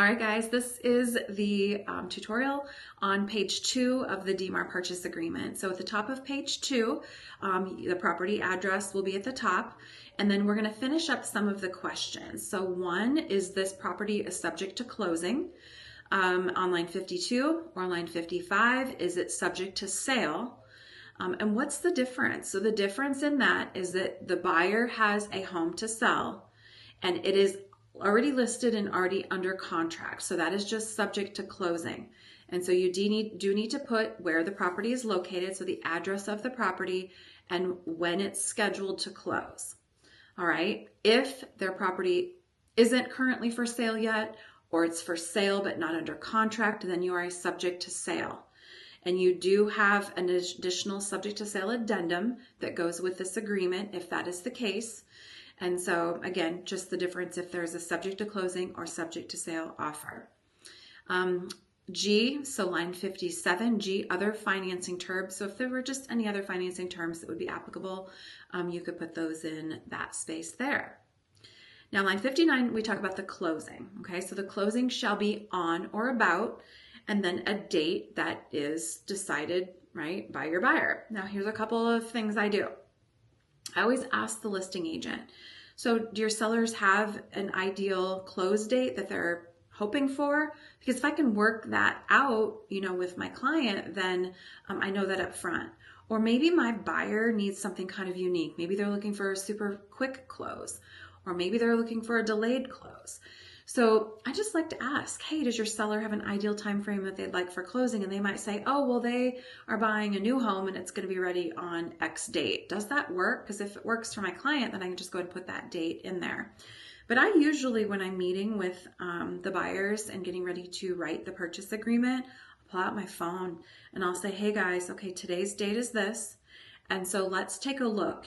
All right, guys, this is the tutorial on page 2 of the DMAAR purchase agreement. So at the top of page 2, the property address will be at the top, and then we're going to finish up some of the questions. So one is, this property is subject to closing? On line 52 or line 55, is it subject to sale? And what's the difference? So the difference in that is that the buyer has a home to sell, and it is already listed and already under contract. So that is just subject to closing. And so you do need to put where the property is located, so the address of the property and when it's scheduled to close. All right. If their property isn't currently for sale yet, or it's for sale but not under contract, then you are a subject to sale. And you do have an additional subject to sale addendum that goes with this agreement if that is the case. And so again, just the difference if there's a subject to closing or subject to sale offer. G, so line 57, G, other financing terms. So if there were just any other financing terms that would be applicable, you could put those in that space there. Now line 59, we talk about the closing. Okay, so the closing shall be on or about, and then a date that is decided, right, by your buyer. Now here's a couple of things I do. I always ask the listing agent, so do your sellers have an ideal close date that they're hoping for? Because if I can work that out, with my client, then I know that up front. Or maybe my buyer needs something kind of unique. Maybe they're looking for a super quick close, or maybe they're looking for a delayed close. So I just like to ask, hey, does your seller have an ideal time frame that they'd like for closing? And they might say, oh, well, they are buying a new home and it's going to be ready on X date. Does that work? Because if it works for my client, then I can just go ahead and put that date in there. But I usually, when I'm meeting with the buyers and getting ready to write the purchase agreement, I'll pull out my phone and I'll say, hey guys, okay, today's date is this. And so let's take a look.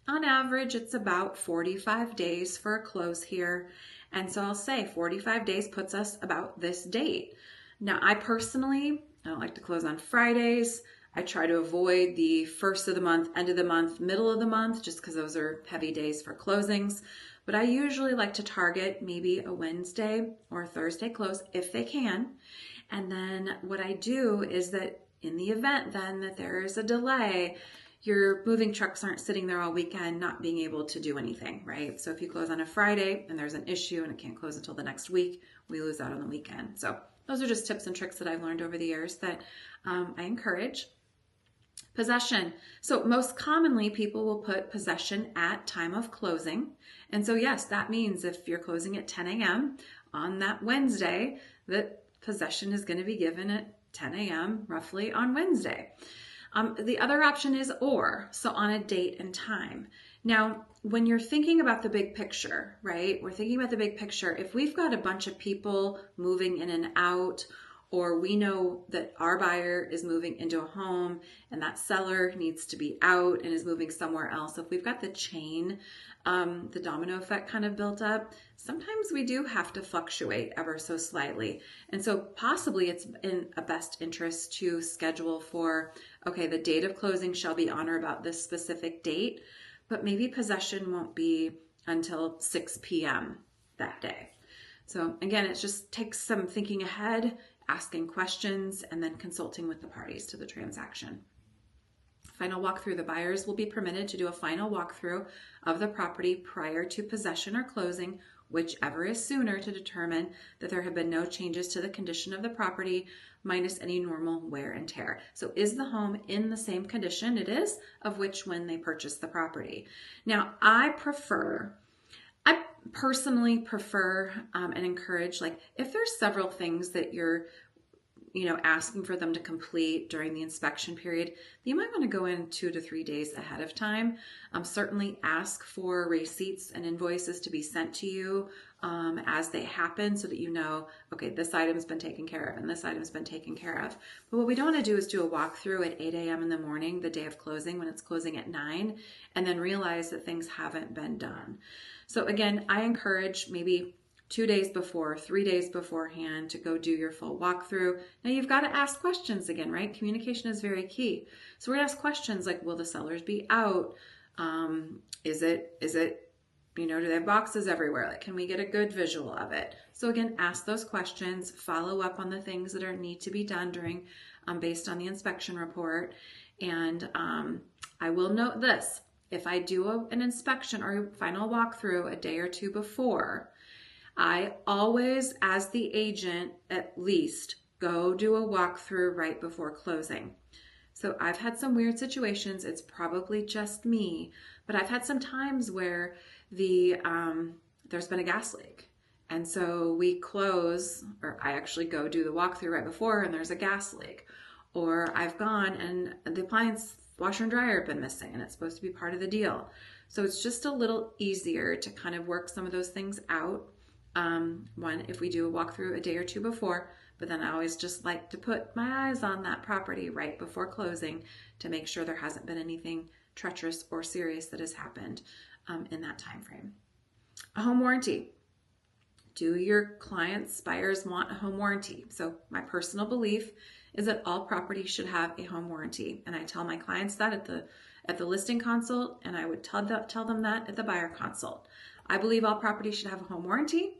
On average, it's about 45 days for a close here. And so I'll say 45 days puts us about this date. Now, I personally, I don't like to close on Fridays. I try to avoid the first of the month, end of the month, middle of the month, just because those are heavy days for closings. But I usually like to target maybe a Wednesday or a Thursday close if they can. And then what I do is that in the event then that there is a delay, your moving trucks aren't sitting there all weekend not being able to do anything, right? So if you close on a Friday and there's an issue and it can't close until the next week, we lose out on the weekend. So those are just tips and tricks that I've learned over the years that I encourage. Possession. So most commonly people will put possession at time of closing. And so yes, that means if you're closing at 10 a.m. on that Wednesday, that possession is going to be given at 10 a.m. roughly on Wednesday. The other option is or, so on a date and time. Now, when you're thinking about the big picture, right? We're thinking about the big picture. If we've got a bunch of people moving in and out, or we know that our buyer is moving into a home and that seller needs to be out and is moving somewhere else. If we've got the chain, the domino effect kind of built up, sometimes we do have to fluctuate ever so slightly. And so possibly it's in a best interest to schedule for, okay, the date of closing shall be on or about this specific date, but maybe possession won't be until 6 p.m. that day. So again, it just takes some thinking ahead, asking questions, and then consulting with the parties to the transaction. Final walkthrough. The buyers will be permitted to do a final walkthrough of the property prior to possession or closing, whichever is sooner, to determine that there have been no changes to the condition of the property minus any normal wear and tear. So is the home in the same condition it is of which when they purchased the property? Now, I personally prefer and encourage, like, if there's several things that you're asking for them to complete during the inspection period, you might want to go in 2 to 3 days ahead of time. Certainly ask for receipts and invoices to be sent to you as they happen, so that you know, okay, this item's been taken care of and this item's been taken care of. But what we don't want to do is do a walkthrough at 8 a.m. in the morning, the day of closing, when it's closing at 9, and then realize that things haven't been done. So again, I encourage maybe 2 days before, 3 days beforehand to go do your full walkthrough. Now you've got to ask questions again, right? Communication is very key. So we're going to ask questions like, will the sellers be out? Is it, do they have boxes everywhere? Like, can we get a good visual of it? So again, ask those questions, follow up on the things that need to be done during, based on the inspection report. And I will note this, if I do an inspection or a final walkthrough a day or two before, I always, as the agent, at least go do a walkthrough right before closing. So I've had some weird situations. It's probably just me, but I've had some times where there's been a gas leak. And so we close, or I actually go do the walkthrough right before and there's a gas leak. Or I've gone and the appliance washer and dryer have been missing and it's supposed to be part of the deal. So it's just a little easier to kind of work some of those things out. One, if we do a walkthrough a day or two before, but then I always just like to put my eyes on that property right before closing to make sure there hasn't been anything treacherous or serious that has happened in that time frame. A home warranty. Do your clients, buyers want a home warranty? So my personal belief is that all properties should have a home warranty. And I tell my clients that at the listing consult, and I would tell them that at the buyer consult. I believe all properties should have a home warranty.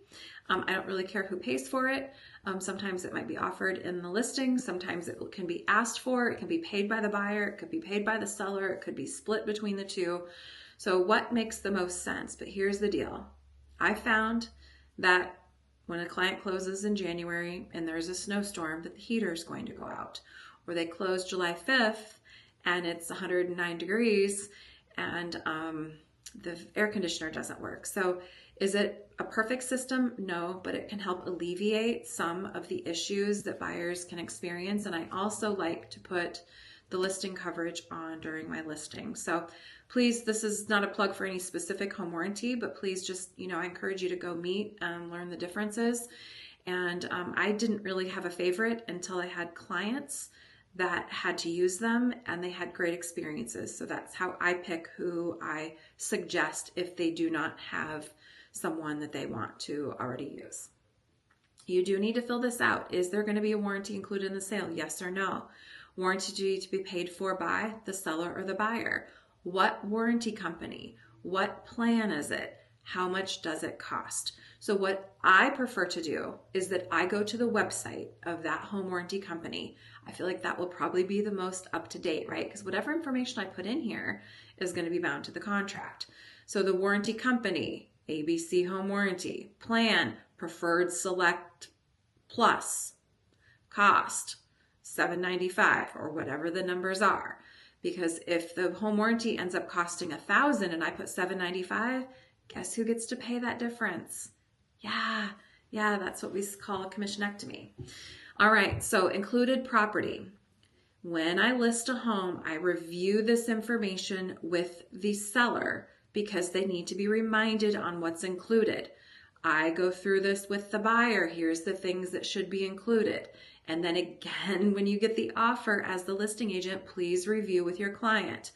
I don't really care who pays for it. Sometimes it might be offered in the listing. Sometimes it can be asked for. It can be paid by the buyer. It could be paid by the seller. It could be split between the two. So what makes the most sense? But here's the deal. I found that when a client closes in January and there's a snowstorm, that the heater is going to go out. Or they close July 5th and it's 109 degrees and the air conditioner doesn't work. So is it a perfect system? No, but it can help alleviate some of the issues that buyers can experience. And I also like to put the listing coverage on during my listing. So please, this is not a plug for any specific home warranty, but please just, I encourage you to go meet and learn the differences. And I didn't really have a favorite until I had clients that had to use them and they had great experiences. So that's how I pick who I suggest if they do not have someone that they want to already use. You do need to fill this out. Is there going to be a warranty included in the sale? Yes or no? Warranty to be paid for by the seller or the buyer. What warranty company? What plan is it? How much does it cost? So what I prefer to do is that I go to the website of that home warranty company. I feel like that will probably be the most up to date, right? Because whatever information I put in here is going to be bound to the contract. So the warranty company, ABC Home Warranty, plan, Preferred Select Plus, cost $795 or whatever the numbers are. Because if the home warranty ends up costing $1,000 and I put $795, guess who gets to pay that difference? Yeah, that's what we call a commissionectomy. All right, so included property. When I list a home, I review this information with the seller because they need to be reminded on what's included. I go through this with the buyer. Here's the things that should be included. And then again, when you get the offer as the listing agent, please review with your client.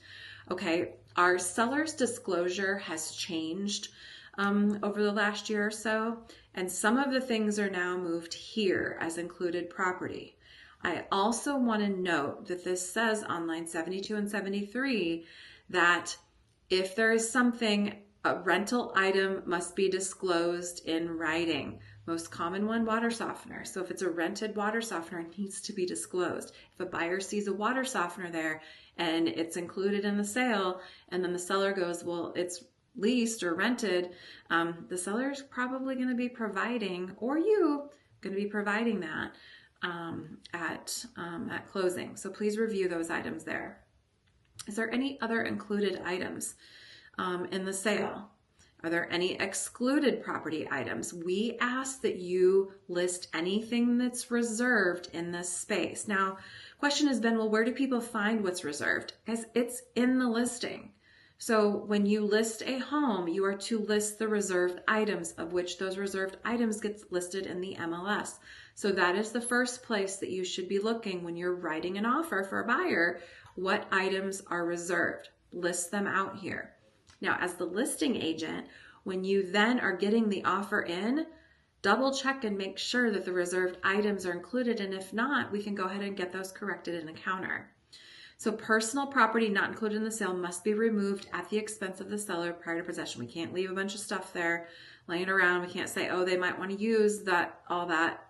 Okay, our seller's disclosure has changed over the last year or so, and some of the things are now moved here as included property. I also want to note that this says on line 72 and 73 that if there is something, a rental item must be disclosed in writing. Most common one, water softener. So if it's a rented water softener, it needs to be disclosed. If a buyer sees a water softener there and it's included in the sale, and then the seller goes, well, it's leased or rented, the seller's probably going to be providing, or you going to be providing that at closing. So please review those items there. Is there any other included items in the sale? Are there any excluded property items? We ask that you list anything that's reserved in this space. Now, question has been, well, where do people find what's reserved? Guys, it's in the listing. So when you list a home, you are to list the reserved items, of which those reserved items gets listed in the MLS. So that is the first place that you should be looking when you're writing an offer for a buyer. What items are reserved? List them out here. Now, as the listing agent, when you then are getting the offer in, double check and make sure that the reserved items are included. And if not, we can go ahead and get those corrected in the counter. So personal property not included in the sale must be removed at the expense of the seller prior to possession. We can't leave a bunch of stuff there laying around. We can't say, oh, they might want to use all that,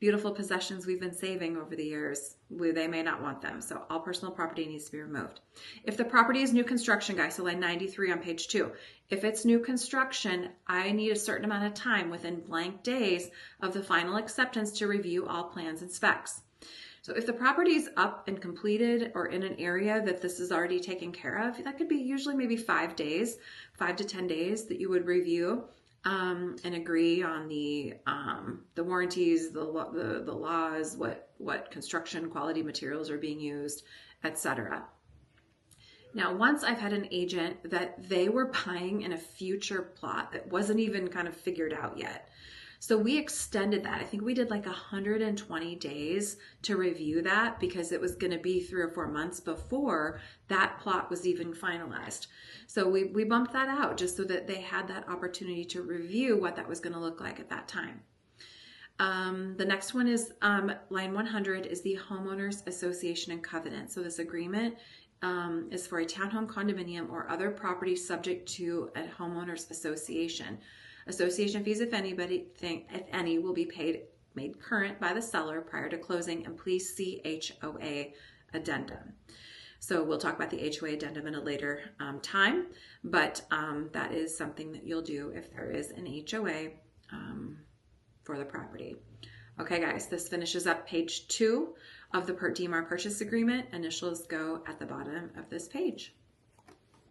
beautiful possessions we've been saving over the years. They may not want them. So all personal property needs to be removed. If the property is new construction, guys, so line 93 on page 2, if it's new construction, I need a certain amount of time within blank days of the final acceptance to review all plans and specs. So if the property is up and completed or in an area that this is already taken care of, that could be usually maybe 5 days, 5 to 10 days that you would review and agree on the warranties, the laws, what construction quality materials are being used, etc. Now, once I've had an agent that they were buying in a future plot that wasn't even kind of figured out yet. So we extended that. I think we did like 120 days to review that because it was going to be 3 or 4 months before that plot was even finalized. So we bumped that out just so that they had that opportunity to review what that was going to look like at that time. The next one is line 100 is the Homeowners Association and Covenant. So this agreement is for a townhome condominium or other property subject to a homeowners association. Association fees, if any, will be made current by the seller prior to closing, and please see HOA addendum. So we'll talk about the HOA addendum in a later time, but that is something that you'll do if there is an HOA for the property. Okay, guys, this finishes up page 2 of the DMAAR purchase agreement. Initials go at the bottom of this page.